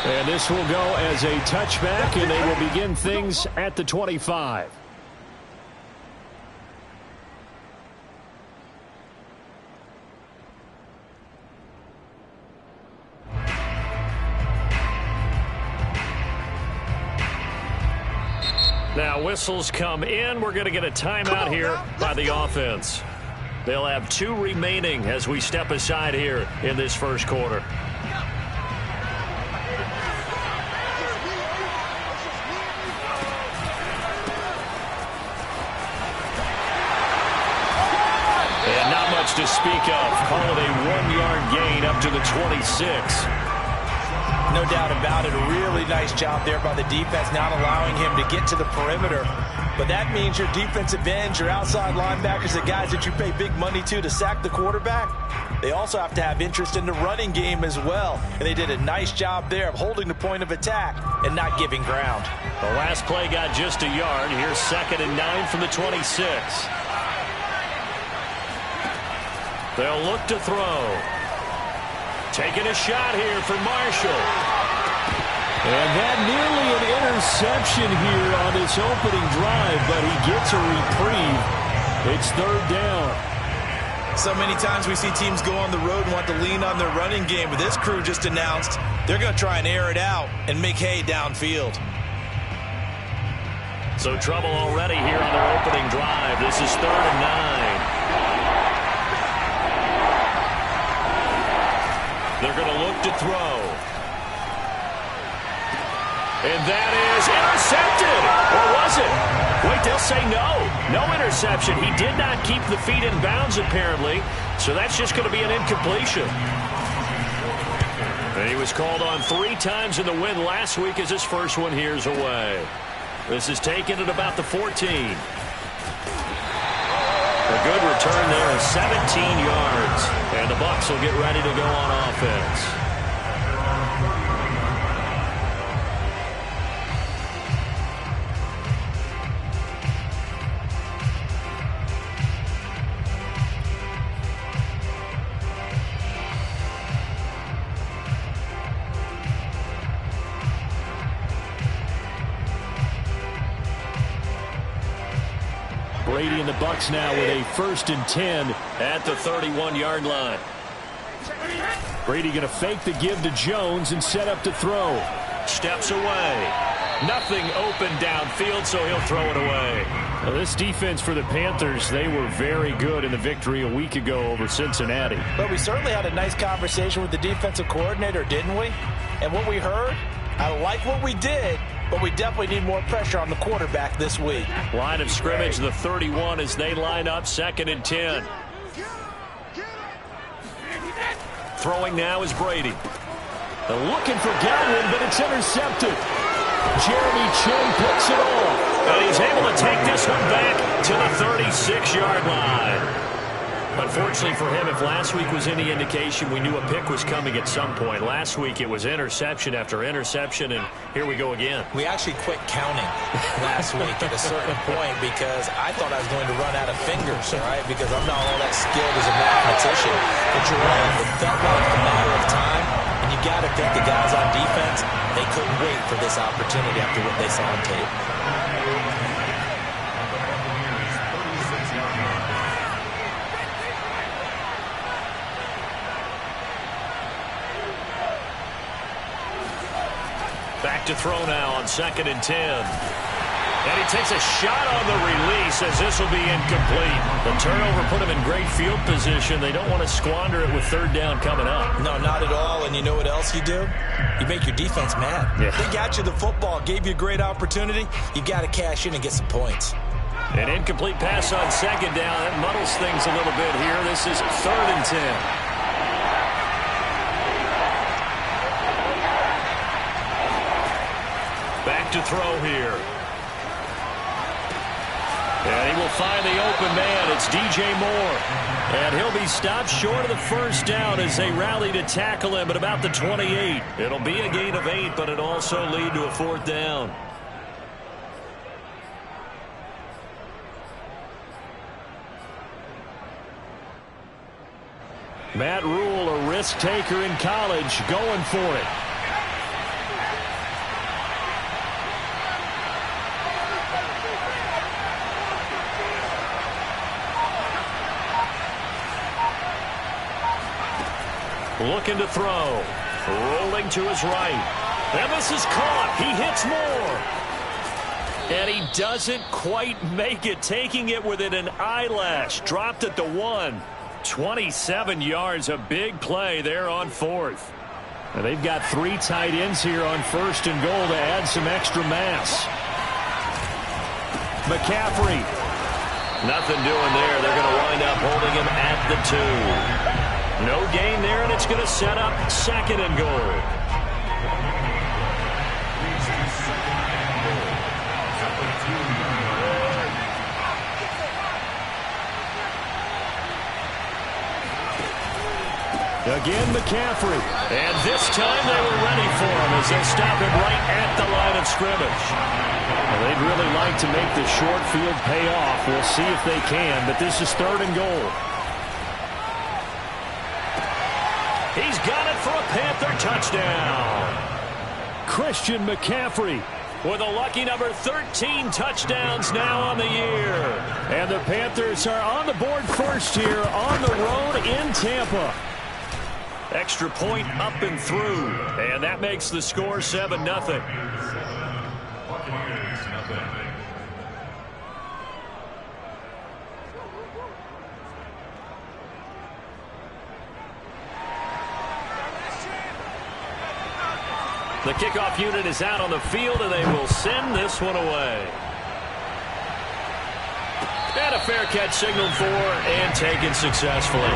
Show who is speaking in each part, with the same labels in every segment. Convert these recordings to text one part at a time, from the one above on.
Speaker 1: And this will go as a touchback, and they will begin things at the 25. Now whistles come in. We're going to get a timeout here by the offense. They'll have 2 remaining as we step aside here in this first quarter. And not much to speak of. Call it a 1-yard gain up to the 26.
Speaker 2: No doubt about it. A really nice job there by the defense, not allowing him to get to the perimeter. But that means your defensive ends, your outside linebackers, the guys that you pay big money to sack the quarterback, they also have to have interest in the running game as well. And they did a nice job there of holding the point of attack and not giving ground.
Speaker 1: The last play got just a yard. Here's 2nd and 9 from the 26. They'll look to throw. Taking a shot here for Marshall. And that nearly an interception here on this opening drive, but he gets a reprieve. It's 3rd down.
Speaker 2: So many times we see teams go on the road and want to lean on their running game, but this crew just announced they're going to try and air it out and make hay downfield.
Speaker 1: So trouble already here on their opening drive. This is 3rd and 9. They're going to look to throw. And that is intercepted. Or was it? Wait, they'll say no. No interception. He did not keep the feet in bounds, apparently. So that's just going to be an incompletion. And he was called on 3 times in the win last week as his first one here's away. This is taken at about the 14. A good return there of 17 yards. And the Bucs will get ready to go on offense. Brady and the Bucs now with a 1st and 10 at the 31-yard line. Brady going to fake the give to Jones and set up to throw. Steps away. Nothing open downfield, so he'll throw it away. Well, this defense for the Panthers, they were very good in the victory a week ago over Cincinnati.
Speaker 2: But we certainly had a nice conversation with the defensive coordinator, didn't we? And what we heard, I like what we did, but we definitely need more pressure on the quarterback this week.
Speaker 1: Line of scrimmage, the 31 as they line up 2nd and 10. Throwing now is Brady. They're looking for Godwin, but it's intercepted. Jeremy Chin picks it off. And he's able to take this one back to the 36-yard line. Unfortunately for him, if last week was any indication, we knew a pick was coming at some point. Last week it was interception after interception, and here we go again.
Speaker 2: We actually quit counting last week at a certain point because I thought I was going to run out of fingers, all right, because I'm not all that skilled as a mathematician. But you're right, it felt like a matter of time, and you got to think the guys on defense, they couldn't wait for this opportunity after what they saw on tape.
Speaker 1: Back to throw now on 2nd and 10. And he takes a shot on the release as this will be incomplete. The turnover put him in great field position. They don't want to squander it with 3rd down coming up.
Speaker 2: No, not at all. And you know what else you do? You make your defense mad.
Speaker 1: Yeah.
Speaker 2: They got you the football, gave you a great opportunity. You got to cash in and get some points.
Speaker 1: An incomplete pass on 2nd down. That muddles things a little bit here. This is 3rd and 10. Back to throw here. And he will find the open man. It's DJ Moore. And he'll be stopped short of the 1st down as they rally to tackle him at about the 28. It'll be a gain of 8, but it'll also lead to a 4th down. Matt Rule, a risk taker in college, going for it. Looking to throw. Rolling to his right. And this is caught. He hits more. And he doesn't quite make it, taking it within an eyelash. Dropped at the 1. 27 yards, a big play there on 4th. And they've got 3 tight ends here on 1st and goal to add some extra mass. McCaffrey. Nothing doing there. They're going to wind up holding him at the 2. No gain there, and it's going to set up 2nd and goal. Again, McCaffrey. And this time they were ready for him as they stop him right at the line of scrimmage. Well, they'd really like to make the short field pay off. We'll see if they can, but this is 3rd and goal. He's got it for a Panther touchdown. Christian McCaffrey with a lucky number 13 touchdowns now on the year. And the Panthers are on the board first here on the road in Tampa. Extra point up and through. And that makes the score 7-0. The kickoff unit is out on the field, and they will send this one away. And a fair catch signaled for and taken successfully.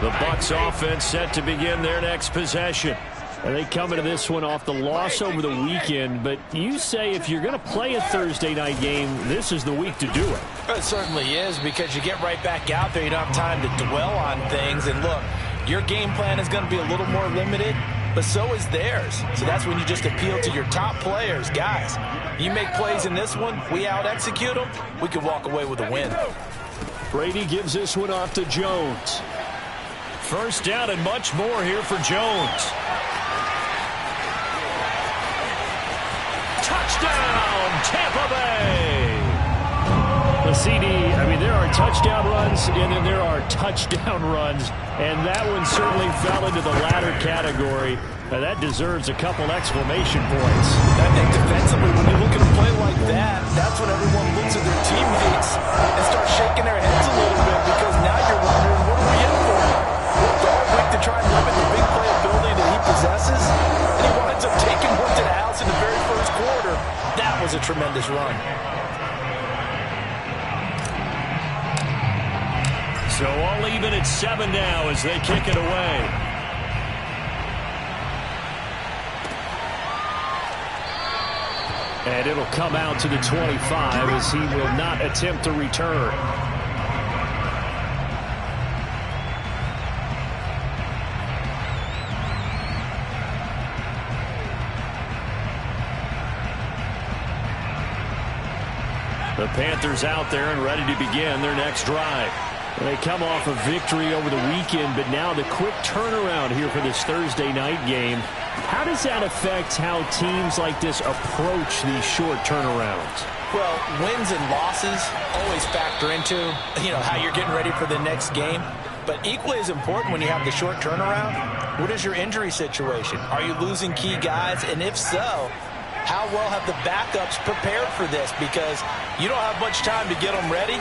Speaker 1: The Bucs offense set to begin their next possession. And they come into this one off the loss over the weekend. But you say if you're going to play a Thursday night game, this is the week to do it.
Speaker 2: It certainly is, because you get right back out there. You don't have time to dwell on things. And look, your game plan is going to be a little more limited, but so is theirs. So that's when you just appeal to your top players. Guys, you make plays in this one, we out-execute them, we can walk away with a win.
Speaker 1: Brady gives this one off to Jones. First down and much more here for Jones. Touchdown, Tampa Bay. The CD, I mean, there are touchdown runs, and then there are touchdown runs, and that one certainly fell into the latter category. Now, that deserves a couple exclamation points.
Speaker 2: I think defensively, when you look at a play like that, that's when everyone looks at their teammates and starts shaking their heads a little bit, because now you're wondering, what are we in for? To try and limit the big playability that he possesses, and he winds up taking one to the house in the very first quarter. That was a tremendous run.
Speaker 1: So all even at 7 now as they kick it away. And it'll come out to the 25 as he will not attempt to return. The Panthers out there and ready to begin their next drive. They come off a victory over the weekend, but now the quick turnaround here for this Thursday night game. How does that affect how teams like this approach these short turnarounds?
Speaker 2: Well, wins and losses always factor into, how you're getting ready for the next game. But equally as important when you have the short turnaround, what is your injury situation? Are you losing key guys? And if so, how well have the backups prepared for this? Because you don't have much time to get them ready.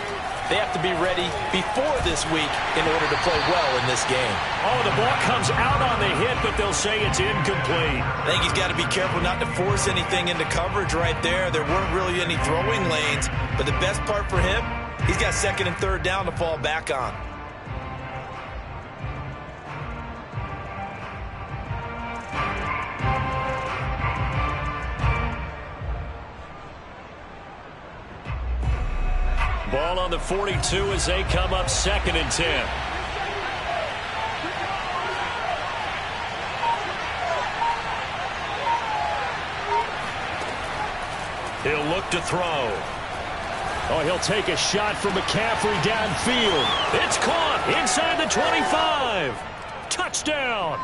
Speaker 2: They have to be ready before this week in order to play well in this game.
Speaker 1: Oh, the ball comes out on the hit, but they'll say it's incomplete.
Speaker 2: I think he's got to be careful not to force anything into coverage right there. There weren't really any throwing lanes, but the best part for him, he's got 2nd and 3rd down to fall back on. Ball on the 42 as they come up 2nd and 10.
Speaker 1: He'll look to throw. Oh, he'll take a shot from McCaffrey downfield. It's caught inside the 25. Touchdown.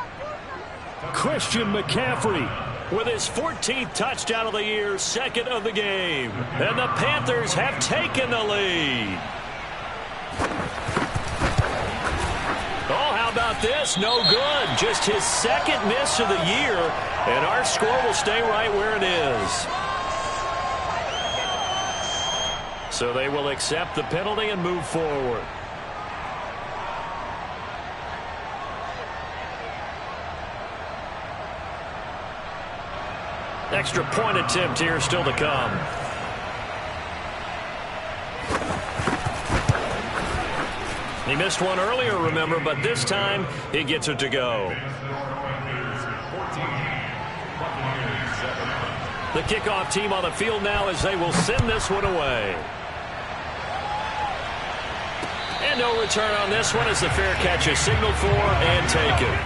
Speaker 1: Christian McCaffrey with his 14th touchdown of the year, second of the game. And the Panthers have taken the lead. Oh, how about this? No good. Just his second miss of the year. And our score will stay right where it is. So they will accept the penalty and move forward. Extra point attempt here still to come. He missed one earlier, remember, but this time he gets it to go. The kickoff team on the field now as they will send this one away. And no return on this one as the fair catch is signaled for and taken.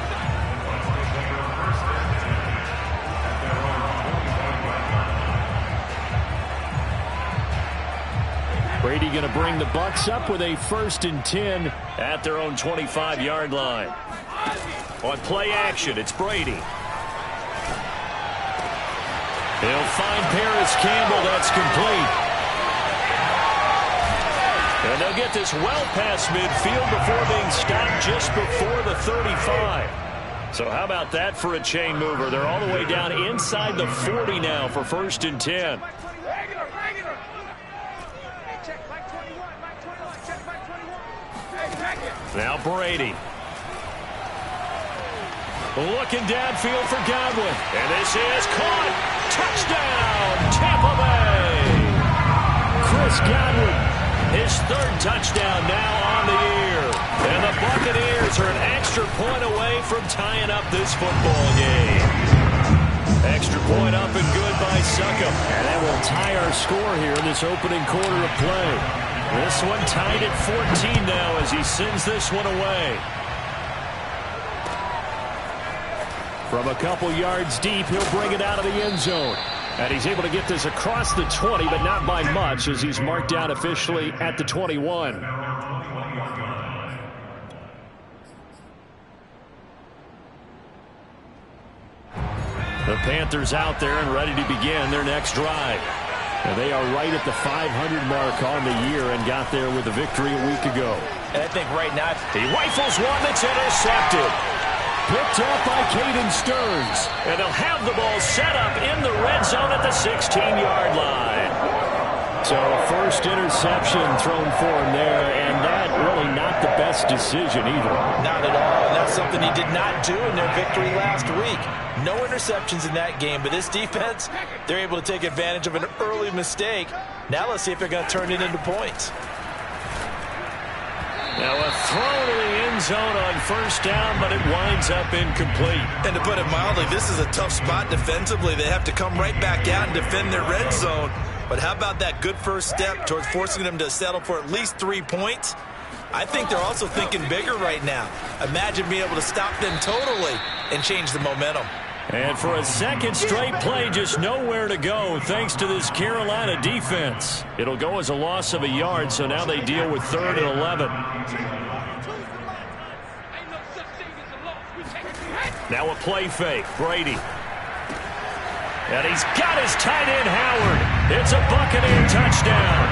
Speaker 1: Brady going to bring the Bucs up with a 1st and 10 at their own 25-yard line. On play action, it's Brady. He'll find Paris Campbell. That's complete. And they'll get this well past midfield before being stopped just before the 35. So how about that for a chain mover? They're all the way down inside the 40 now for 1st and 10. Now Brady. Looking downfield for Godwin. And this is caught. Touchdown, Tampa Bay. Chris Godwin, his 3rd touchdown now on the year. And the Buccaneers are an extra point away from tying up this football game. Extra point up and good by Succop. And that will tie our score here in this opening quarter of play. This one tied at 14 now as he sends this one away. From a couple yards deep, he'll bring it out of the end zone. And he's able to get this across the 20, but not by much as he's marked down officially at the 21. The Panthers out there and ready to begin their next drive. And they are right at the 500 mark on the year and got there with a victory a week ago.
Speaker 2: And I think right now
Speaker 1: he rifles one that's intercepted. Picked up by Caden Stearns. And they'll have the ball set up in the red zone at the 16-yard line. So a 1st interception thrown for him there, and that really not the best decision either.
Speaker 2: Not at all, and that's something he did not do in their victory last week. No interceptions in that game, but this defense, they're able to take advantage of an early mistake. Now let's see if they're going to turn it into points.
Speaker 1: Now a throw to the end zone on 1st down, but it winds up incomplete.
Speaker 2: And to put it mildly, this is a tough spot defensively. They have to come right back out and defend their red zone. But how about that good first step towards forcing them to settle for at least 3 points? I think they're also thinking bigger right now. Imagine being able to stop them totally and change the momentum.
Speaker 1: And for a 2nd straight play, just nowhere to go thanks to this Carolina defense. It'll go as a loss of a yard, so now they deal with 3rd and 11. Now a play fake, Brady. And he's got his tight end, Howard. It's a Buccaneer touchdown.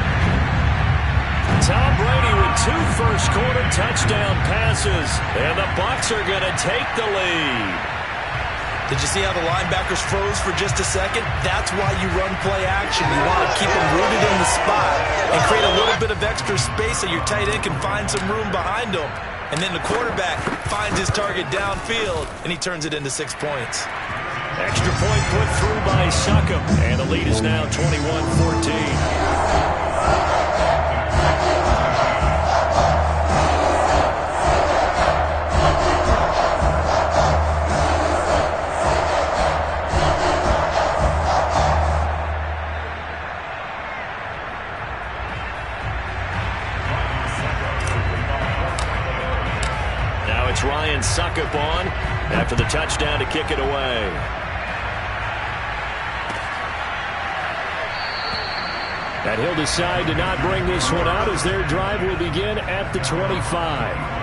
Speaker 1: Tom Brady with 2 first-quarter touchdown passes. And the Bucs are going to take the lead.
Speaker 2: Did you see how the linebackers froze for just a second? That's why you run play action. You want to keep them rooted in the spot and create a little bit of extra space so your tight end can find some room behind him. And then the quarterback finds his target downfield, and he turns it into 6 points.
Speaker 1: Extra point put through by Succop. And the lead is now 21-14. Ryan Succop on after the touchdown to kick it away. And he'll decide to not bring this one out as their drive will begin at the 25.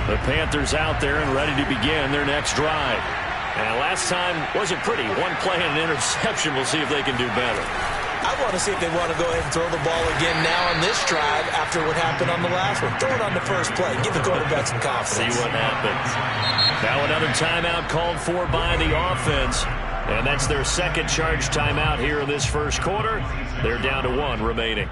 Speaker 1: The Panthers out there and ready to begin their next drive. And last time wasn't pretty. One play and an interception. We'll see if they can do better.
Speaker 2: I want to see if they want to go ahead and throw the ball again now on this drive after what happened on the last one. Throw it on the first play. Give the quarterback some confidence.
Speaker 1: See what happens. Now another timeout called for by the offense. And that's their second charge timeout here in this first quarter. They're down to one remaining.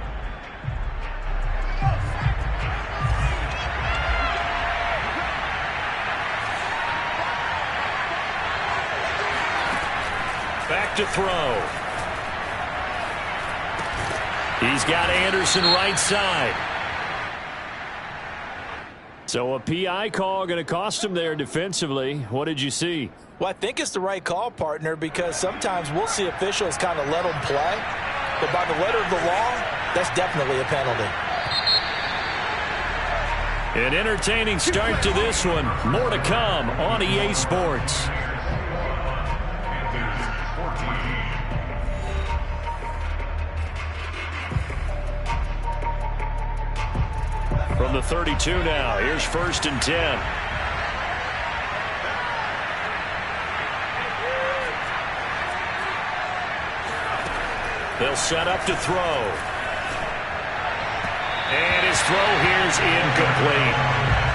Speaker 1: Back to throw. He's got Anderson right side. So a PI call going to cost him there defensively. What did you see?
Speaker 2: Well, I think it's the right call, partner, because sometimes we'll see officials kind of let them play. But by the letter of the law, that's definitely a penalty.
Speaker 1: An entertaining start to this one. More to come on EA Sports. From the 32 now, here's 1st and 10. They'll set up to throw. And his throw here's incomplete.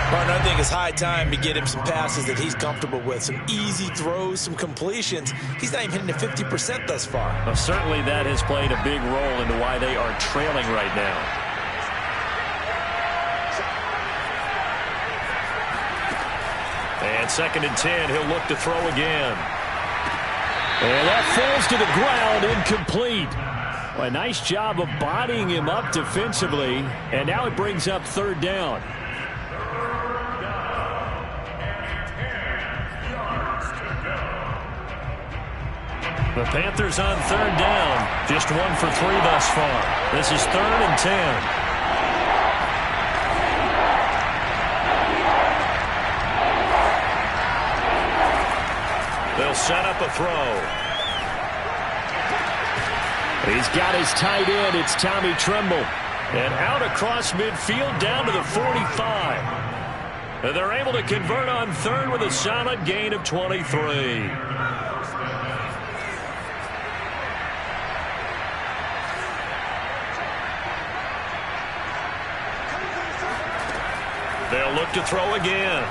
Speaker 2: Partner, I think it's high time to get him some passes that he's comfortable with. Some easy throws, some completions. He's not even hitting the 50% thus far.
Speaker 1: Well, certainly that has played a big role into why they are trailing right now. And 2nd and 10, he'll look to throw again. And that falls to the ground, incomplete. A nice job of bodying him up defensively, and now it brings up 3rd down. The Panthers on 3rd down, just 1 for 3 thus far. This is 3rd and 10. They'll set up a throw. He's got his tight end. It's Tommy Tremble. And out across midfield down to the 45. And they're able to convert on 3rd with a solid gain of 23. They'll look to throw again.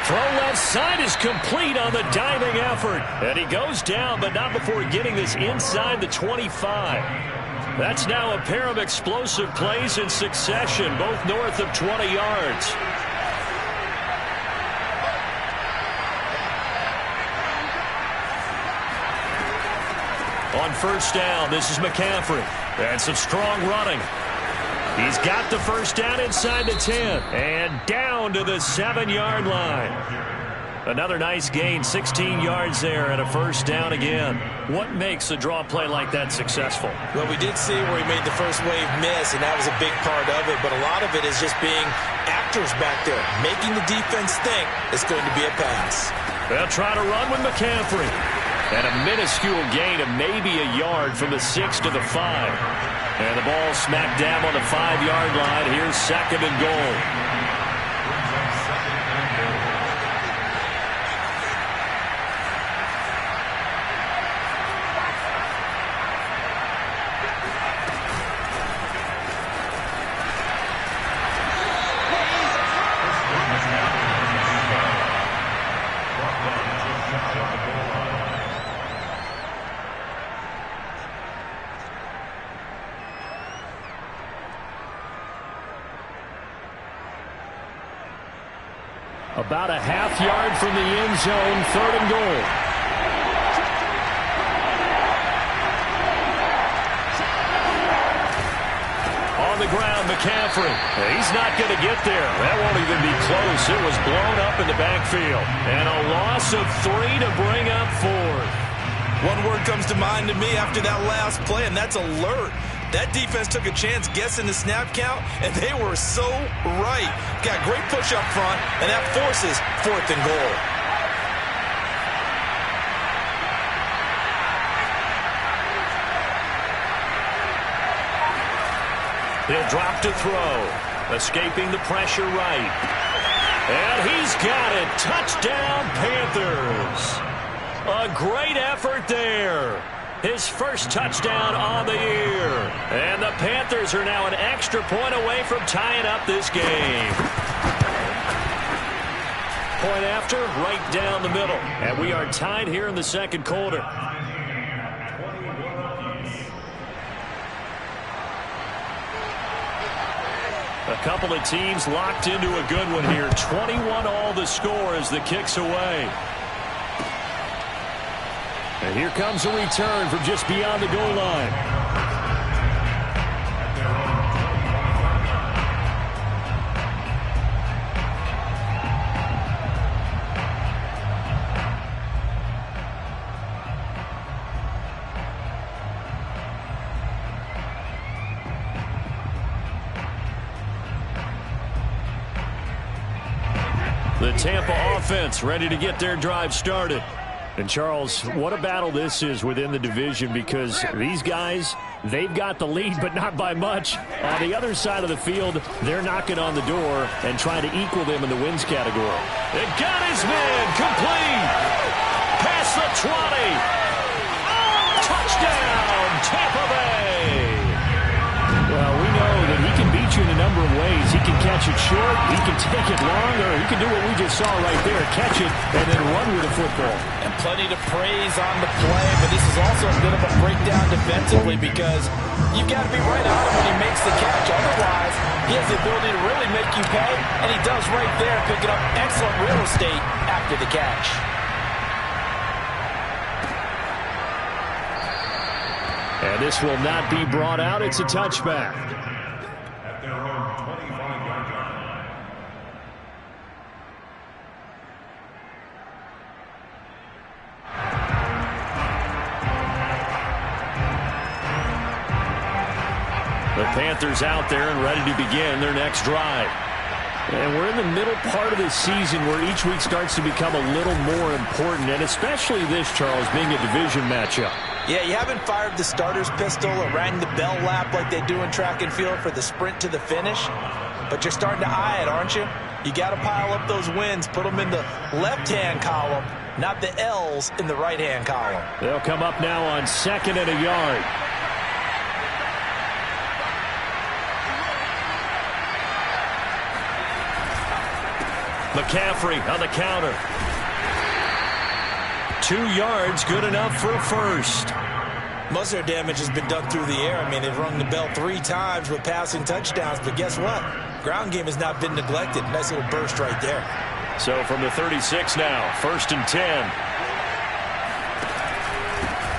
Speaker 1: Throw left side is complete on the diving effort. And he goes down, but not before getting this inside the 25. That's now a pair of explosive plays in succession, both north of 20 yards. On 1st down, this is McCaffrey. And some strong running. He's got the 1st down inside the 10 and down to the 7-yard line. Another nice gain, 16 yards there and a 1st down again. What makes a draw play like that successful?
Speaker 2: Well, we did see where he made the first wave miss, and that was a big part of it. But a lot of it is just being actors back there, making the defense think it's going to be a pass.
Speaker 1: They'll try to run with McCaffrey. And a minuscule gain of maybe a yard from the 6 to the 5. And the ball smacked down on the 5-yard line. Here's 2nd and goal. About a half yard from the end zone, 3rd and goal. On the ground, McCaffrey. He's not going to get there. That won't even be close. It was blown up in the backfield. And a loss of 3 to bring up 4th.
Speaker 2: One word comes to mind to me after that last play, and that's alert. That defense took a chance guessing the snap count, and they were so right. Got great push up front, and that forces 4th and goal.
Speaker 1: He'll drop to throw. Escaping the pressure right. And he's got it. Touchdown, Panthers. A great effort there. His first touchdown on the year. And the Panthers are now an extra point away from tying up this game. Point after, right down the middle. And we are tied here in the second quarter. A couple of teams locked into a good one here. 21-all the score as the kick's away. And here comes a return from just beyond the goal line. The Tampa offense ready to get their drive started. And, Charles, what a battle this is within the division, because these guys, they've got the lead, but not by much. On the other side of the field, they're knocking on the door and trying to equal them in the wins category. It got his man complete. Past the 20. Touchdown, Tampa Bay. Well, we know that he can beat you in a number of ways. He can catch it short, he can take it long, or he can do what we just saw right there, catch it and then run with the football.
Speaker 2: And plenty to praise on the play, but this is also a bit of a breakdown defensively, because you've got to be right on him when he makes the catch. Otherwise, he has the ability to really make you pay, and he does right there, picking up excellent real estate after the catch.
Speaker 1: And this will not be brought out. It's a touchback. The Panthers out there and ready to begin their next drive. And we're in the middle part of the season where each week starts to become a little more important, and especially this, Charles, being a division matchup.
Speaker 2: Yeah, you haven't fired the starter's pistol or rang the bell lap like they do in track and field for the sprint to the finish, but you're starting to eye it, aren't you? You got to pile up those wins, put them in the left-hand column, not the L's in the right-hand column.
Speaker 1: They'll come up now on 2nd and a yard. McCaffrey on the counter. 2 yards, good enough for a first.
Speaker 2: Most of their damage has been done through the air. I mean, they've rung the bell 3 times with passing touchdowns, but guess what? Ground game has not been neglected. Nice little burst right there.
Speaker 1: So from the 36 now, 1st and 10.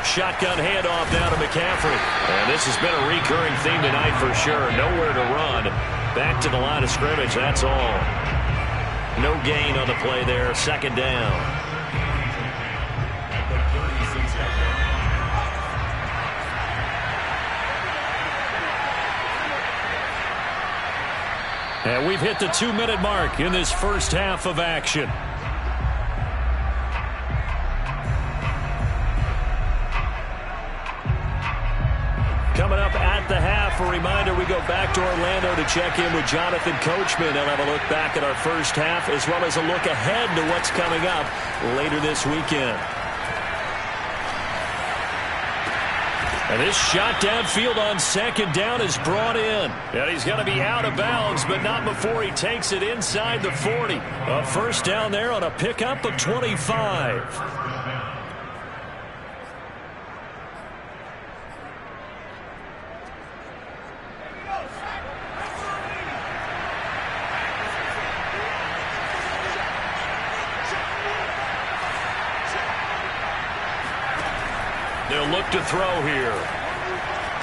Speaker 1: Shotgun handoff now to McCaffrey. And this has been a recurring theme tonight for sure. Nowhere to run. Back to the line of scrimmage, that's all. No gain on the play there, 2nd down. And we've hit the 2-minute mark in this first half of action. Coming up at the half, a reminder, we go back to Orlando to check in with Jonathan Coachman. He'll have a look back at our first half, as well as a look ahead to what's coming up later this weekend. And this shot downfield on 2nd down is brought in. And he's going to be out of bounds, but not before he takes it inside the 40. A first down there on a pickup of 25. They'll look to throw here.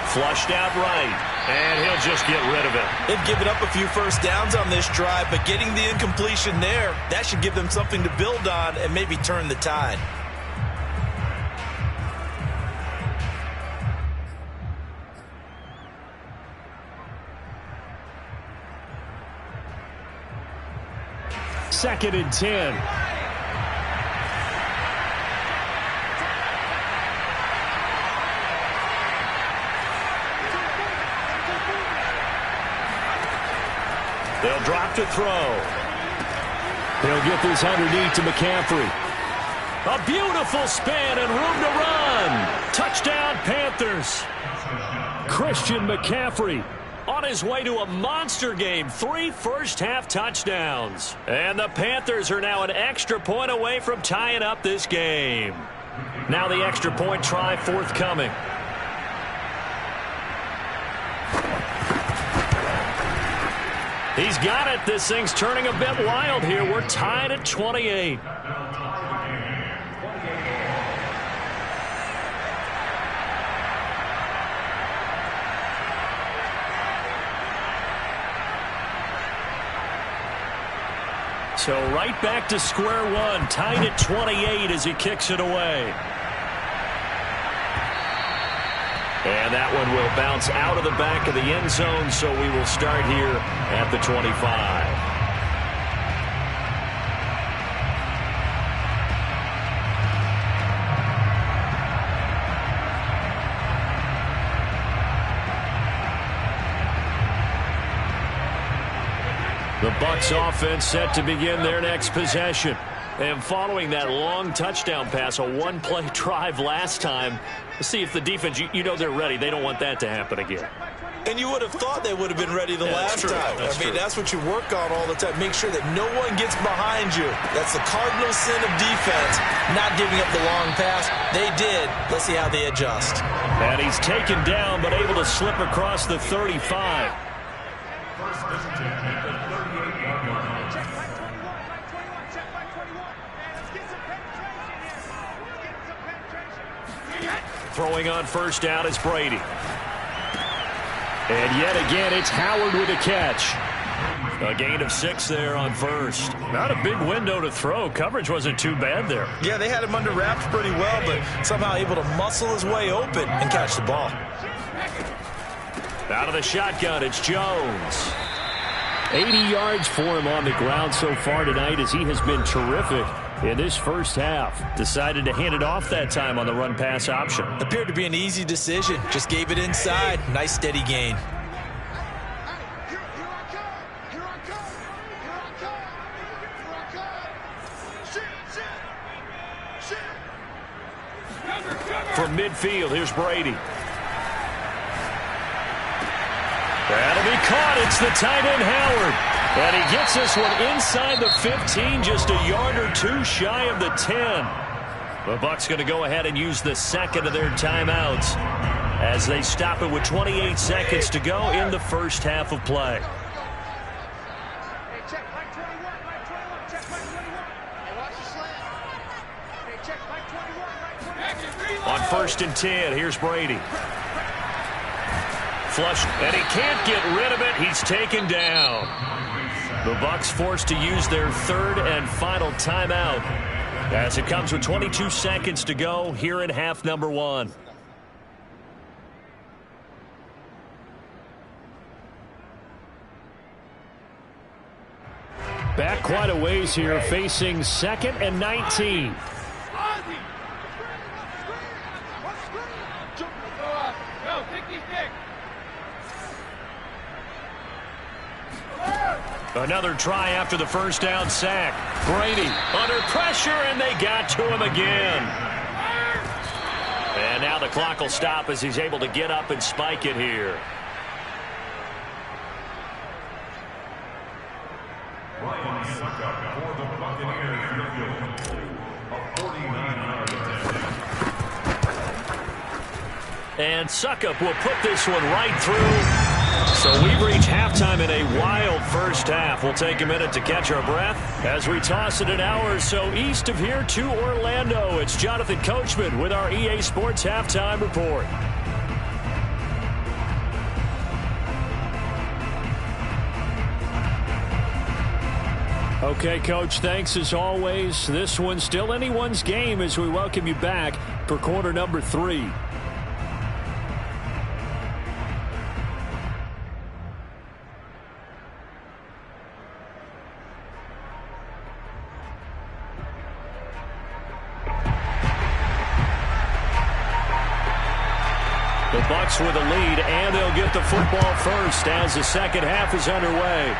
Speaker 1: Flushed out right, and he'll just get rid of it.
Speaker 2: They've given up a few first downs on this drive, but getting the incompletion there, that should give them something to build on and maybe turn the tide.
Speaker 1: 2nd and 10. They'll drop to throw. He'll get this underneath to McCaffrey. A beautiful spin and room to run. Touchdown, Panthers. Christian McCaffrey on his way to a monster game. 3 first-half touchdowns. And the Panthers are now an extra point away from tying up this game. Now the extra point try forthcoming. He's got it. This thing's turning a bit wild here. We're tied at 28. So right back to square one, tied at 28 as he kicks it away. And that one will bounce out of the back of the end zone, so we will start here at the 25. The Bucs offense set to begin their next possession. And following that long touchdown pass, a one-play drive last time, let's see if the defense, you know they're ready. They don't want that to happen again.
Speaker 2: And you would have thought they would have been ready the last time. That's what you work on all the time. Make sure that no one gets behind you. That's the cardinal sin of defense, not giving up the long pass. They did. Let's see how they adjust.
Speaker 1: And he's taken down, but able to slip across the 35. Throwing on first down is Brady. And yet again, it's Howard with a catch. A gain of 6 there on first. Not a big window to throw. Coverage wasn't too bad there.
Speaker 2: Yeah, they had him under wraps pretty well, but somehow able to muscle his way open and catch the ball.
Speaker 1: Out of the shotgun, it's Jones. 80 yards for him on the ground so far tonight as he has been terrific in this first half. Decided to hand it off that time on the run-pass option.
Speaker 2: Appeared to be an easy decision. Just gave it inside. Nice steady gain.
Speaker 1: From midfield, here's Brady. That'll be caught. It's the tight end, Howard. And he gets this one inside the 15, just a yard or two shy of the 10. The Bucs going to go ahead and use the second of their timeouts as they stop it with 28 seconds to go in the first half of play. On 1st and 10, here's Brady. Flush, and he can't get rid of it. He's taken down. The Bucs forced to use their third and final timeout as it comes with 22 seconds to go here in half number 1. Back quite a ways here, facing 2nd and 19. Another try after the first down sack. Brady under pressure, and they got to him again. And now the clock will stop as he's able to get up and spike it here. And Suckup will put this one right through. So we've reached halftime in a wild first half. We'll take a minute to catch our breath as we toss it an hour or so east of here to Orlando. It's Jonathan Coachman with our EA Sports Halftime Report. Okay, Coach, thanks as always. This one's still anyone's game as we welcome you back for quarter number 3. The Bucs with a lead, and they'll get the football first as the second half is underway.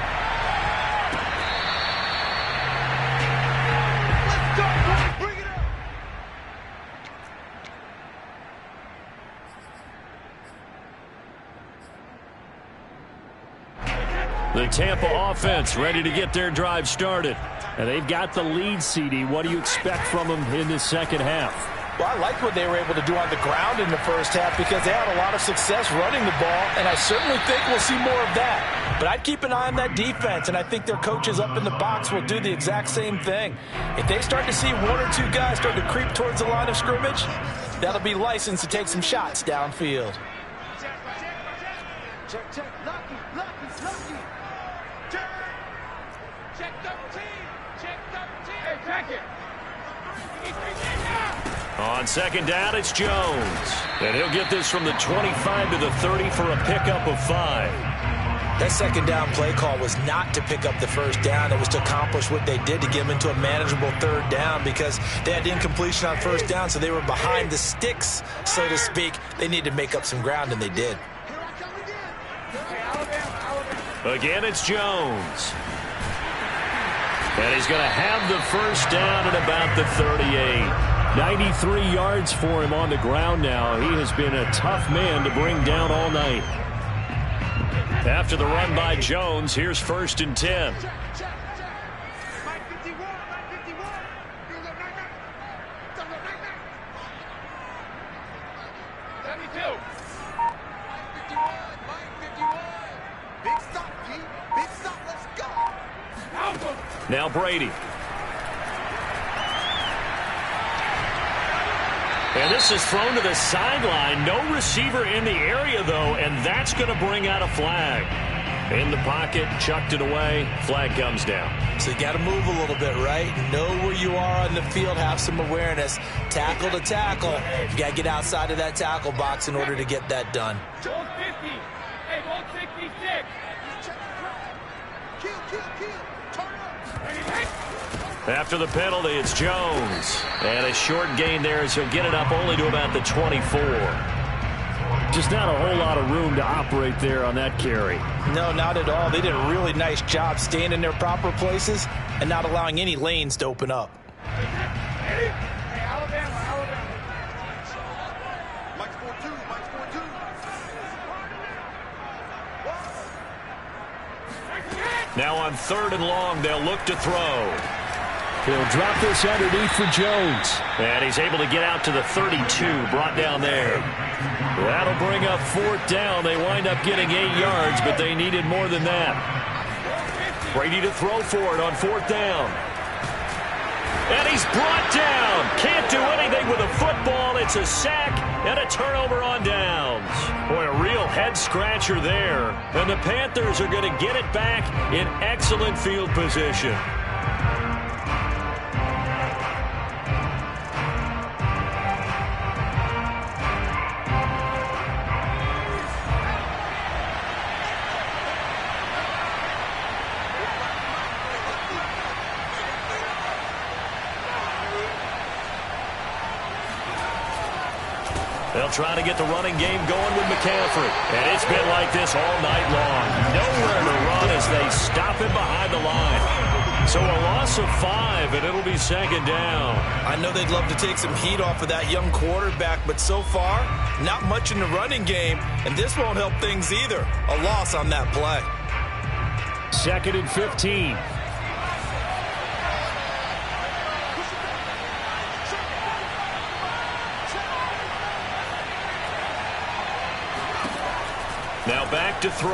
Speaker 1: The Tampa offense ready to get their drive started. And they've got the lead, CD. What do you expect from them in this second half?
Speaker 2: Well, I like what they were able to do on the ground in the first half because they had a lot of success running the ball, and I certainly think we'll see more of that. But I'd keep an eye on that defense, and I think their coaches up in the box will do the exact same thing. If they start to see one or two guys start to creep towards the line of scrimmage, that'll be licensed to take some shots downfield.
Speaker 3: Check. Lucky. Check 13. Hey, check it.
Speaker 1: On second down, it's Jones. And he'll get this from the 25 to the 30 for a pickup of 5.
Speaker 2: That second down play call was not to pick up the first down. It was to accomplish what they did to get them into a manageable third down because they had incompletion on first down, so they were behind the sticks, so to speak. They needed to make up some ground, and they did.
Speaker 1: Again, it's Jones. And he's going to have the first down at about the 38. 93 yards for him on the ground now. He has been a tough man to bring down all night. After the run by Jones, here's 1st and 10. Now Brady. And this is thrown to the sideline. No receiver in the area, though, and that's going to bring out a flag. In the pocket, chucked it away. Flag comes down.
Speaker 2: So you got to move a little bit, right? Know where you are on the field. Have some awareness. Tackle to tackle. You got to get outside of that tackle box in order to get that done.
Speaker 3: Ball 50. Hey, ball 66. Kill. Turn up.
Speaker 1: After the penalty, it's Jones. And a short gain there as he'll get it up only to about the 24. Just not a whole lot of room to operate there on that carry.
Speaker 2: No, not at all. They did a really nice job staying in their proper places and not allowing any lanes to open up.
Speaker 1: Now on 3rd and long, they'll look to throw. He'll drop this underneath for Jones. And he's able to get out to the 32, brought down there. That'll bring up 4th down. They wind up getting 8 yards, but they needed more than that. Brady to throw for it on 4th down. And he's brought down. Can't do anything with a football. It's a sack and a turnover on downs. Boy, a real head-scratcher there. And the Panthers are going to get it back in excellent field position. They'll try to get the running game going with McCaffrey. And it's been like this all night long. Nowhere to run as they stop him behind the line. So a loss of 5, and it'll be 2nd down.
Speaker 2: I know they'd love to take some heat off of that young quarterback, but so far, not much in the running game, and this won't help things either. A loss on that play.
Speaker 1: 2nd and 15. Now back to throw.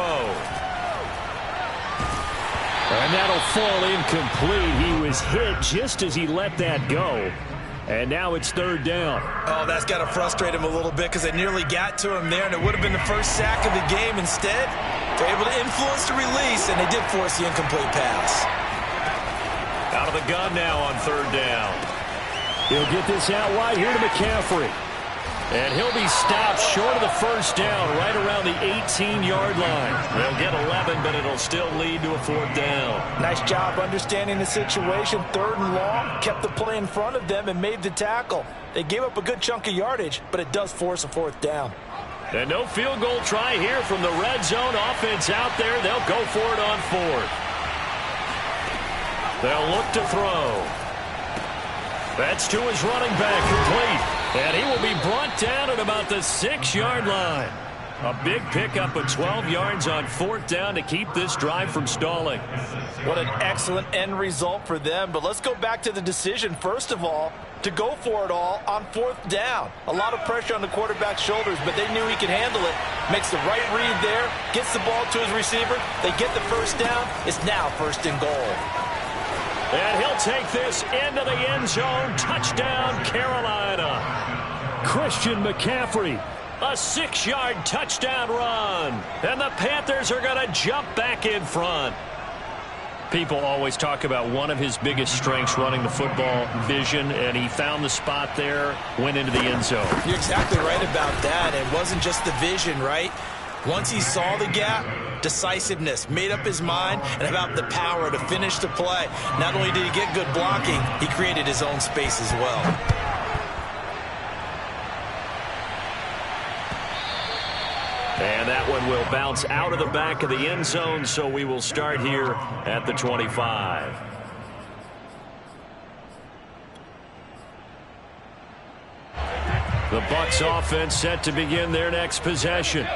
Speaker 1: And that'll fall incomplete. He was hit just as he let that go. And now it's 3rd down.
Speaker 2: Oh, that's got to frustrate him a little bit because they nearly got to him there, and it would have been the first sack of the game. Instead, they're able to influence the release, and they did force the incomplete pass.
Speaker 1: Out of the gun now on 3rd down. He'll get this out wide here to McCaffrey. And he'll be stopped short of the 1st down, right around the 18-yard line. They'll get 11, but it'll still lead to a 4th down.
Speaker 2: Nice job understanding the situation. 3rd and long, kept the play in front of them and made the tackle. They gave up a good chunk of yardage, but it does force a 4th down.
Speaker 1: And no field goal try here from the red zone. Offense out there. They'll go for it on 4th. They'll look to throw. That's to his running back, complete. And he will be brought down at about the 6-yard line. A big pickup of 12 yards on 4th down to keep this drive from stalling.
Speaker 2: What an excellent end result for them. But let's go back to the decision, first of all, to go for it all on 4th down. A lot of pressure on the quarterback's shoulders, but they knew he could handle it. Makes the right read there, gets the ball to his receiver. They get the first down. It's now 1st and goal.
Speaker 1: And he'll take this into the end zone. Touchdown, Carolina. Christian McCaffrey. A 6-yard touchdown run. And the Panthers are going to jump back in front. People always talk about one of his biggest strengths running the football, vision, and he found the spot there, went into the end zone.
Speaker 2: You're exactly right about that. It wasn't just the vision, right? Once he saw the gap, decisiveness, made up his mind, and about the power to finish the play. Not only did he get good blocking, he created his own space as well.
Speaker 1: And that one will bounce out of the back of the end zone, so we will start here at the 25. The Bucs offense set to begin their next possession.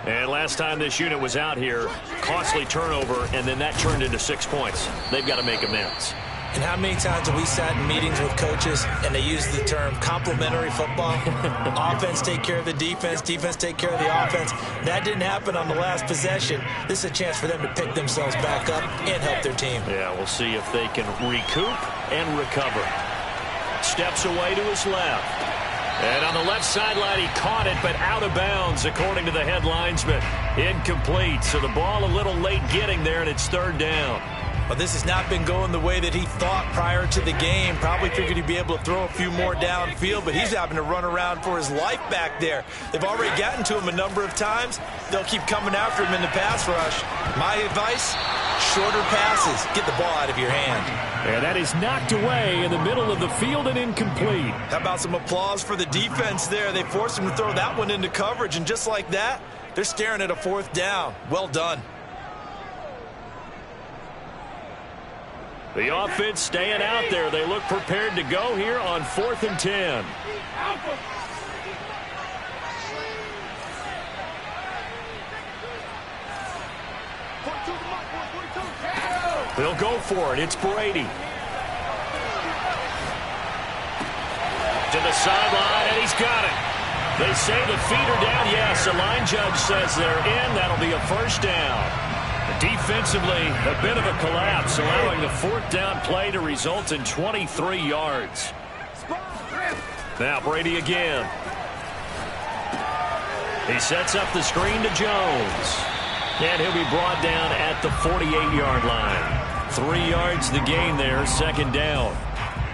Speaker 1: And last time this unit was out here, costly turnover, and then that turned into 6 points. They've got to make amends.
Speaker 2: And how many times have we sat in meetings with coaches and they use the term complementary football? Offense take care of the defense, defense take care of the offense. That didn't happen on the last possession. This is a chance for them to pick themselves back up and help their team.
Speaker 1: Yeah, we'll see if they can recoup and recover. Steps away to his left. And on the left sideline, he caught it, but out of bounds, according to the head linesman. Incomplete, so the ball a little late getting there, and it's 3rd down.
Speaker 2: Well, this has not been going the way that he thought prior to the game. Probably figured he'd be able to throw a few more downfield, but he's having to run around for his life back there. They've already gotten to him a number of times. They'll keep coming after him in the pass rush. My advice, shorter passes. Get the ball out of your hand.
Speaker 1: And that is knocked away in the middle of the field and incomplete.
Speaker 2: How about some applause for the defense there? They forced him to throw that one into coverage, and just like that, they're staring at a 4th down. Well done.
Speaker 1: The offense staying out there. They look prepared to go here on 4th and 10. They'll go for it. It's Brady. To the sideline, and he's got it. They say the feet are down. Yes, the line judge says they're in. That'll be a 1st down. Defensively, a bit of a collapse, allowing the 4th down play to result in 23 yards. Now Brady again. He sets up the screen to Jones. And he'll be brought down at the 48-yard line. 3 yards the gain there, 2nd down.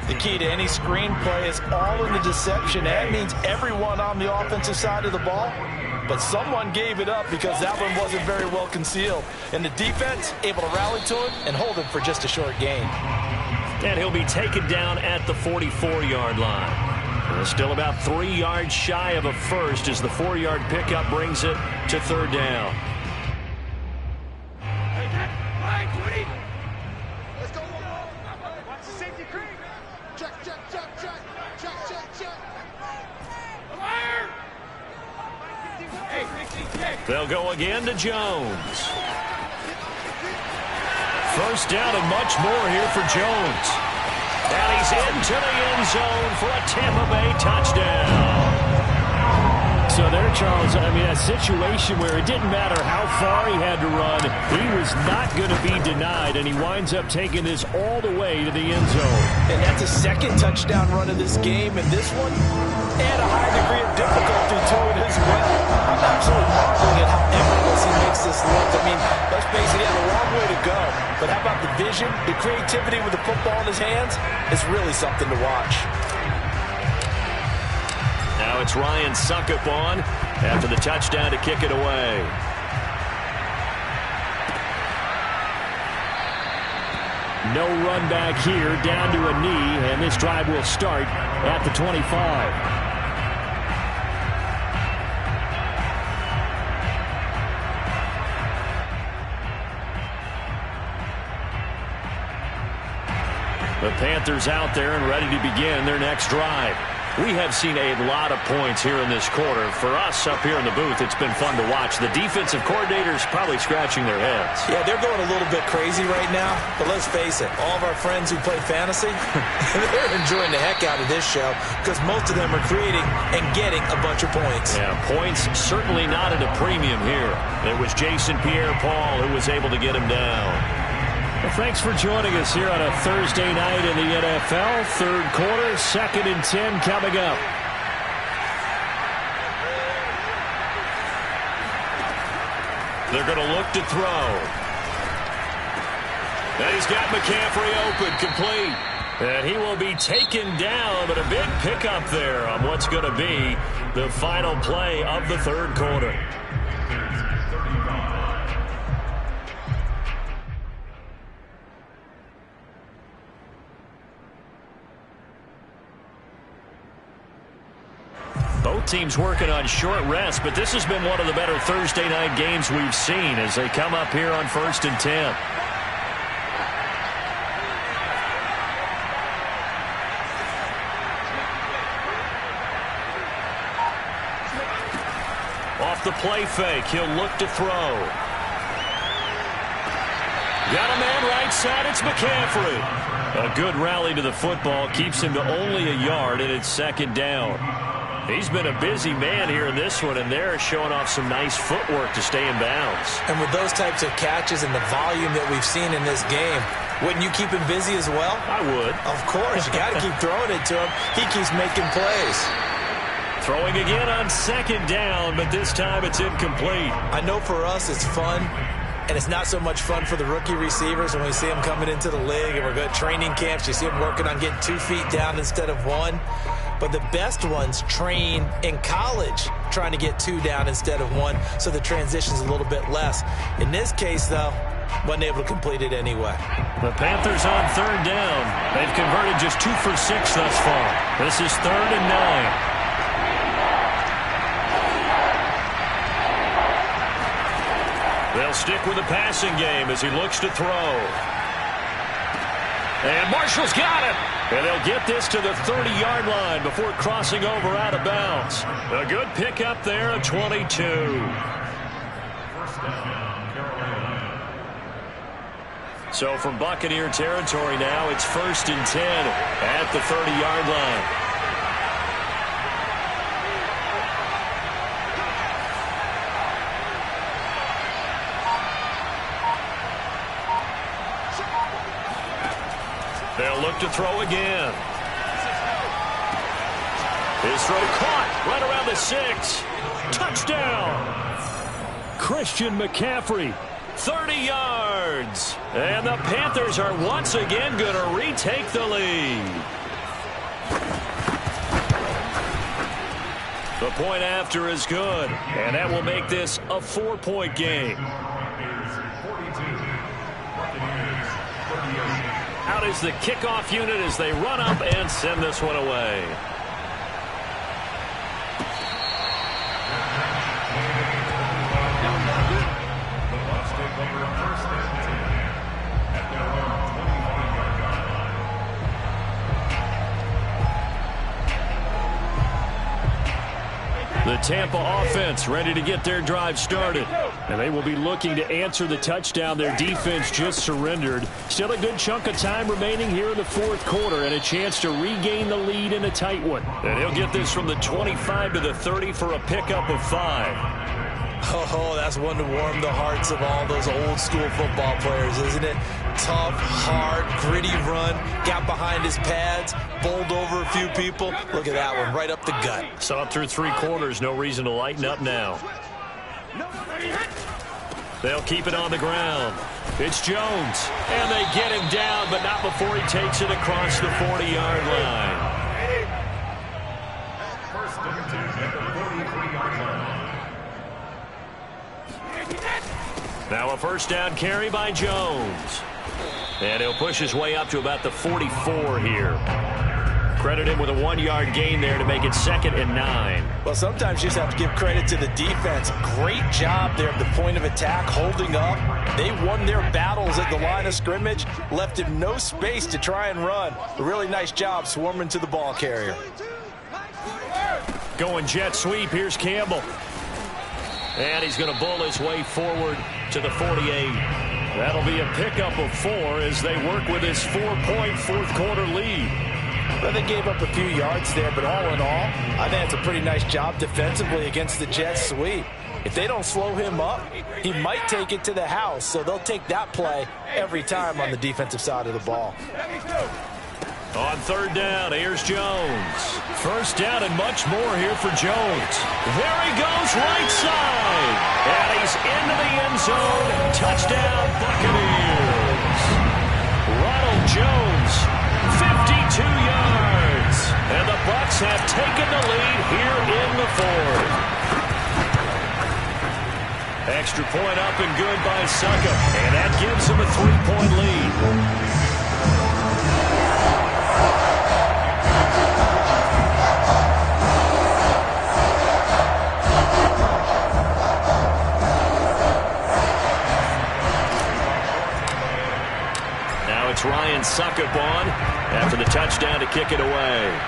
Speaker 2: The key to any screen play is all in the deception. That means everyone on the offensive side of the ball. But someone gave it up because that one wasn't very well concealed. And the defense able to rally to him and hold him for just a short gain.
Speaker 1: And he'll be taken down at the 44-yard line. Still about 3 yards shy of a first as the 4-yard pickup brings it to 3rd down.
Speaker 3: Let's go. Watch the safety creep. Check. Fire!
Speaker 1: They'll go again to Jones. 1st down and much more here for Jones. And he's into the end zone for a Tampa Bay touchdown. So there, Charles, I mean, a situation where it didn't matter how far he had to run, he was not going to be denied, and he winds up taking this all the way to the end zone.
Speaker 2: And that's a 2nd touchdown run of this game, and this one had a high degree of difficulty to it as well. I'm absolutely marveling at how effortless he makes this look. I mean, let's face it, he had a long way to go, but how about the vision, the creativity with the football in his hands? It's really something to watch.
Speaker 1: Now it's Ryan Suckup on after the touchdown to kick it away. No run back here, down to a knee, and this drive will start at the 25. Panthers out there and ready to begin their next drive. We have seen a lot of points here in this quarter. For us up here in the booth, it's been fun to watch. The defensive coordinators probably scratching their heads.
Speaker 2: Yeah, they're going a little bit crazy right now. But let's face it, all of our friends who play fantasy, they're enjoying the heck out of this show because most of them are creating and getting a bunch of points.
Speaker 1: Yeah, points certainly not at a premium here. It was Jason Pierre-Paul who was able to get him down. Well, thanks for joining us here on a Thursday night in the NFL. Third quarter, 2nd and 10 coming up. They're going to look to throw. And he's got McCaffrey open, complete. And he will be taken down, but a big pickup there on what's going to be the final play of the third quarter. Both teams working on short rest, but this has been one of the better Thursday night games we've seen as they come up here on 1st and 10. Off the play fake, he'll look to throw. Got a man right side, it's McCaffrey. A good rally to the football, keeps him to only a yard, and it's 2nd down. He's been a busy man here in this one, and they're showing off some nice footwork to stay in bounds.
Speaker 2: And with those types of catches and the volume that we've seen in this game, wouldn't you keep him busy as well?
Speaker 1: I would.
Speaker 2: Of course. You got to keep throwing it to him. He keeps making plays.
Speaker 1: Throwing again on 2nd down, but this time it's incomplete.
Speaker 2: I know for us it's fun, and it's not so much fun for the rookie receivers when we see them coming into the league and we're good training camps. You see them working on getting 2 feet down instead of 1. But the best ones train in college trying to get 2 down instead of 1, so the transition's a little bit less. In this case, though, wasn't able to complete it anyway.
Speaker 1: The Panthers on 3rd down. They've converted just 2 for 6 thus far. This is 3rd and 9. They'll stick with the passing game as he looks to throw. And Marshall's got it. And they'll get this to the 30-yard line before crossing over out of bounds. A good pickup there at 22. So from Buccaneer territory now, it's 1st and 10 at the 30-yard line. They'll look to throw again. His throw caught right around the 6. Touchdown. Christian McCaffrey, 30 yards. And the Panthers are once again going to retake the lead. The point after is good, and that will make this a 4-point game. Out is the kickoff unit as they run up and send this one away. The Tampa offense ready to get their drive started. And they will be looking to answer the touchdown their defense just surrendered. Still a good chunk of time remaining here in the 4th quarter and a chance to regain the lead in a tight one. And he'll get this from the 25 to the 30 for a pickup of 5.
Speaker 2: Oh, that's one to warm the hearts of all those old school football players, isn't it? Tough, hard, gritty run, got behind his pads, bowled over a few people. Look at that one, right up the gut.
Speaker 1: Saw it through 3 quarters, no reason to lighten up now. They'll keep it on the ground. It's Jones, and they get him down, but not before he takes it across the 40-yard line. Now a 1st down carry by Jones. And he'll push his way up to about the 44 here. Credit him with a 1-yard gain there to make it 2nd and 9.
Speaker 2: Well, sometimes you just have to give credit to the defense. Great job there at the point of attack, holding up. They won their battles at the line of scrimmage, left him no space to try and run. A really nice job swarming to the ball carrier.
Speaker 1: Going jet sweep, here's Campbell. And he's going to bull his way forward to the 48. That'll be a pickup of 4 as they work with this 4-point fourth-quarter lead.
Speaker 2: Well, they gave up a few yards there, but all in all, I think it's a pretty nice job defensively against the jet sweep. If they don't slow him up, he might take it to the house, so they'll take that play every time on the defensive side of the ball.
Speaker 1: On 3rd down, here's Jones. 1st down and much more here for Jones. There he goes, right side. And he's into the end zone. Touchdown, Buccaneers. Ronald Jones, 52 yards. And the Bucs have taken the lead here in the 4th. Extra point up and good by Suckup. And that gives him a 3-point lead. It's Ryan Suckup on after the touchdown to kick it away.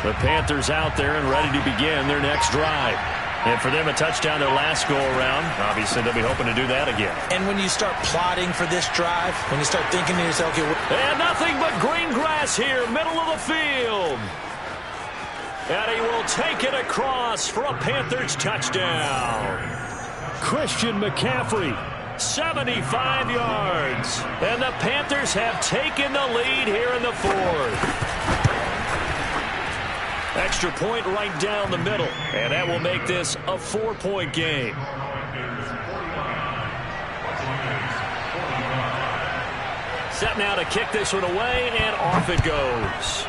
Speaker 1: The Panthers out there and ready to begin their next drive. And for them, a touchdown their last go-around. Obviously, they'll be hoping to do that again.
Speaker 2: And when you start plotting for this drive, when you start thinking to yourself, okay,
Speaker 1: and nothing but green grass here, middle of the field. And he will take it across for a Panthers touchdown. Christian McCaffrey, 75 yards. And the Panthers have taken the lead here in the 4th. Extra point right down the middle. And that will make this a 4-point game. Set now to kick this one away, and off it goes.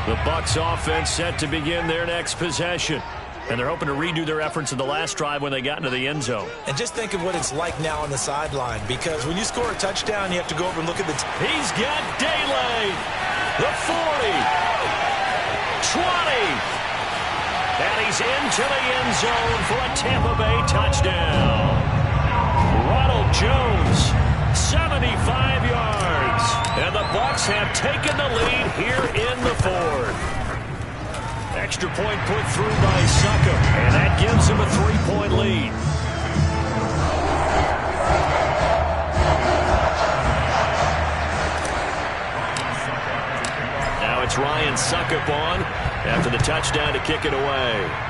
Speaker 1: The Bucs offense set to begin their next possession. And they're hoping to redo their efforts in the last drive when they got into the end zone.
Speaker 2: And just think of what it's like now on the sideline, because when you score a touchdown, you have to go over and look at the...
Speaker 1: He's got daylight. The 40. 20. And he's into the end zone for a Tampa Bay touchdown. Ronald Jones, 75 yards. And the Bucs have taken the lead here in the 4th. Extra point put through by Suckup, and that gives him a 3-point lead. Now it's Ryan Suckup on after the touchdown to kick it away.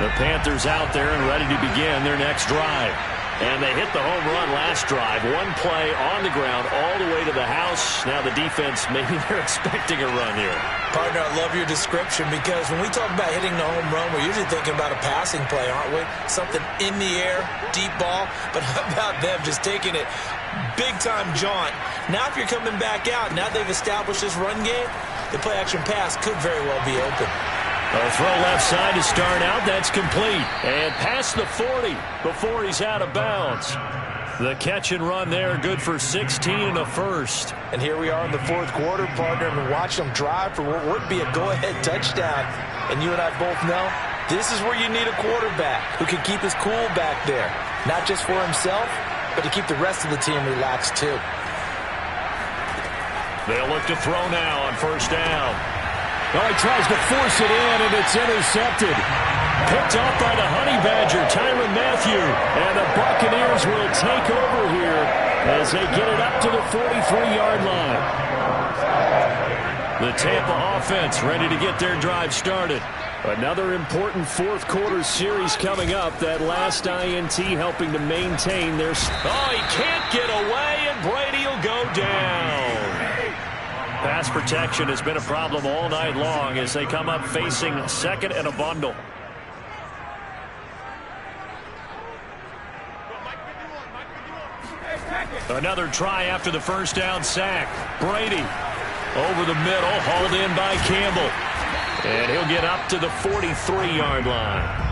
Speaker 1: The Panthers out there and ready to begin their next drive. And they hit the home run last drive. One play on the ground all the way to the house. Now the defense, maybe they're expecting a run here.
Speaker 2: Partner, I love your description, because when we talk about hitting the home run, we're usually thinking about a passing play, aren't we? Something in the air, deep ball. But how about them just taking it big-time jaunt? Now if you're coming back out, now they've established this run game, the play-action pass could very well be open.
Speaker 1: A throw left side to start out. That's complete. And past the 40 before he's out of bounds. The catch and run there, good for 16 and a first.
Speaker 2: And here we are in the fourth quarter, partner, and watch them drive for what would be a go-ahead touchdown. And you and I both know this is where you need a quarterback who can keep his cool back there. Not just for himself, but to keep the rest of the team relaxed too.
Speaker 1: They'll look to throw now on first down. Oh, he tries to force it in, and it's intercepted. Picked off by the Honey Badger, Tyrann Mathieu. And the Buccaneers will take over here as they get it up to the 43-yard line. The Tampa offense ready to get their drive started. Another important fourth quarter series coming up. That last INT helping to maintain their... Oh, he can't get away, and Brady will go down. Pass protection has been a problem all night long as they come up facing second and a bundle. Another try after the first down sack. Brady over the middle, hauled in by Campbell. And he'll get up to the 43-yard line.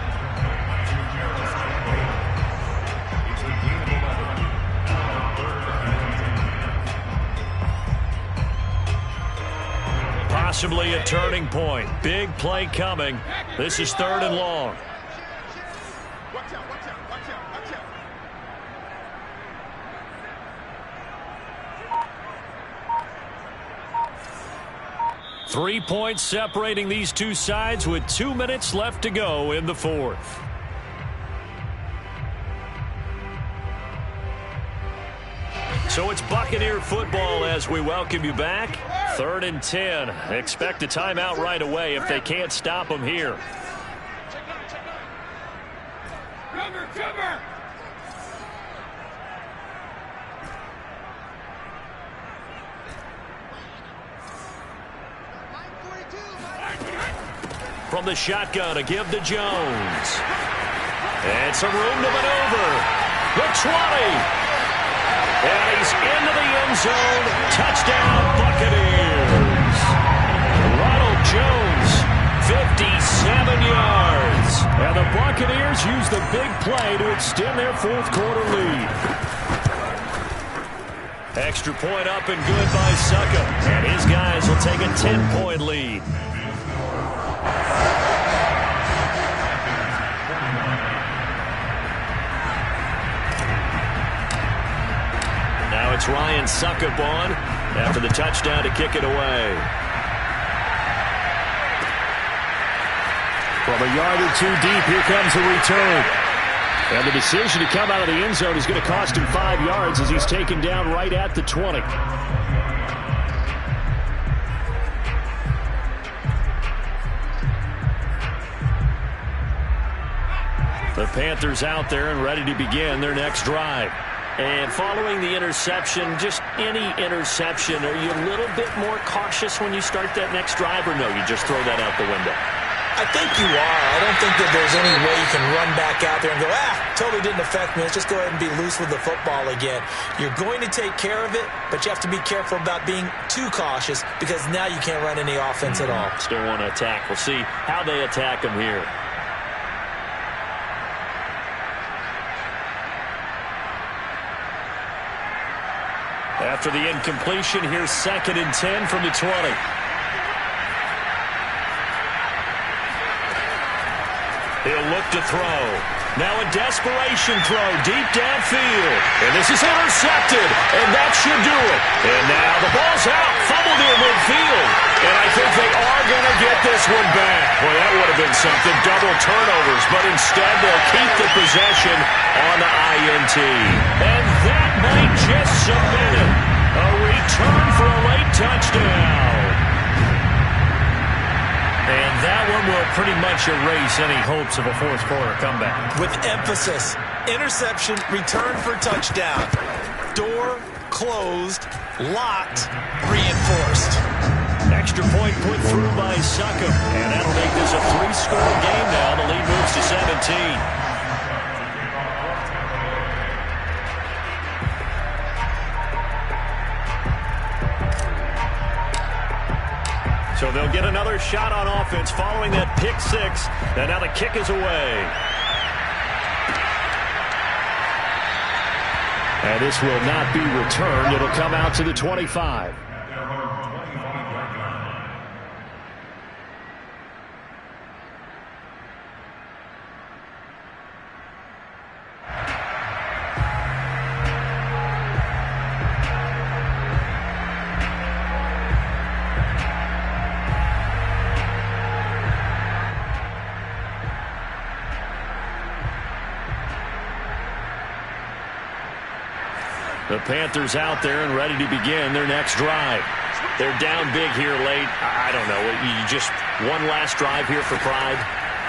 Speaker 1: Possibly a turning point. Big play coming. This is 3rd and long.
Speaker 3: Watch out, watch out, watch out, watch out.
Speaker 1: 3 points separating these two sides with 2 minutes left to go in the fourth. So it's Buccaneer football as we welcome you back. 3rd and 10. Expect a timeout right away if they can't stop them here.
Speaker 3: Cover!
Speaker 1: From the shotgun, a give to Jones. And some room to maneuver. The 20. And he's into the end zone. Touchdown, Buccaneers. Ronald Jones, 57 yards. And the Buccaneers use the big play to extend their fourth quarter lead. Extra point up and good by Suckup. And his guys will take a 10-point lead. Now it's Ryan Suckup on after the touchdown to kick it away. From a yard or two deep, here comes a return. And the decision to come out of the end zone is going to cost him 5 yards as he's taken down right at the 20. The Panthers out there and ready to begin their next drive. And following the interception, just any interception, are you a little bit more cautious when you start that next drive, or no, you just throw that out the window?
Speaker 2: I think you are. I don't think that there's any way you can run back out there and go, totally didn't affect me. Let's just go ahead and be loose with the football again. You're going to take care of it, but you have to be careful about being too cautious because now you can't run any offense at all.
Speaker 1: Still want to attack. We'll see how they attack them here. After the incompletion, here's 2nd and 10 from the 20. He'll look to throw. Now a desperation throw deep downfield. And this is intercepted. And that should do it. And now the ball's out. Fumbled in midfield. And I think they are going to get this one back. Well, that would have been something. Double turnovers. But instead, they'll keep the possession on the INT. And that might just submit it. A return for a late touchdown. And that one will pretty much erase any hopes of a fourth quarter comeback.
Speaker 2: With emphasis, interception, return for touchdown. Door closed, locked, reinforced.
Speaker 1: Extra point put through by Suckup. And that'll make this a 3-score game now. The lead moves to 17. So So they'll get another shot on offense following that pick six. And now the kick is away. And this will not be returned. It'll come out to the 25. The Panthers out there and ready to begin their next drive. They're down big here late. I don't know. You just one last drive here for pride.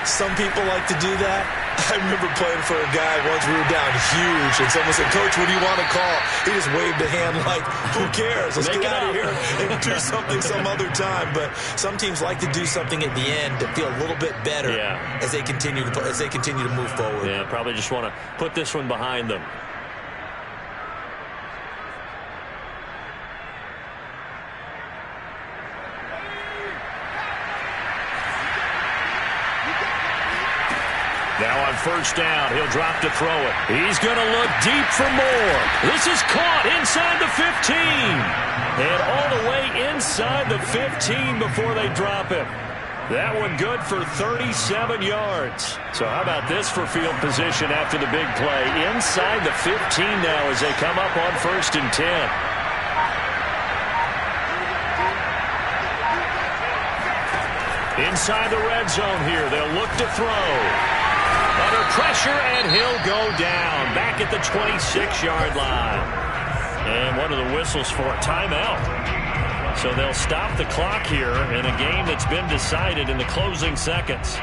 Speaker 2: Some people like to do that. I remember playing for a guy once. We were down huge, and someone said, "Coach, what do you want to call?" He just waved a hand like, "Who cares? Let's get out of here and do something some other time." But some teams like to do something at the end to feel a little bit better as they continue to move forward.
Speaker 1: Yeah, probably just want to put this one behind them. Now on first down, he'll drop to throw it. He's going to look deep for more. This is caught inside the 15. And all the way inside the 15 before they drop it. That one good for 37 yards. So how about this for field position after the big play? Inside the 15 now as they come up on first and 10. Inside the red zone here, they'll look to throw. Under pressure, and he'll go down. Back at the 26-yard line. And what are the whistles for? Timeout. So they'll stop the clock here in a game that's been decided in the closing seconds.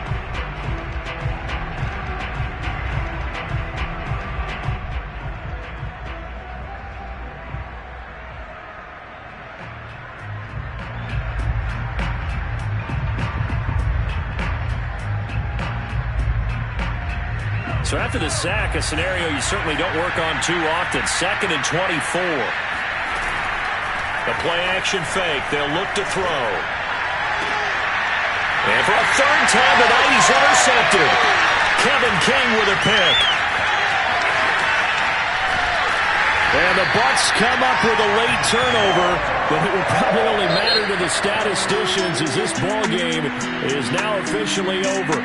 Speaker 1: So after the sack, a scenario you certainly don't work on too often. 2nd and 24. The play-action fake. They'll look to throw. And for a third time tonight, he's intercepted. Kevin King with a pick. And the Bucs come up with a late turnover, but it will probably only matter to the statisticians as this ball game is now officially over.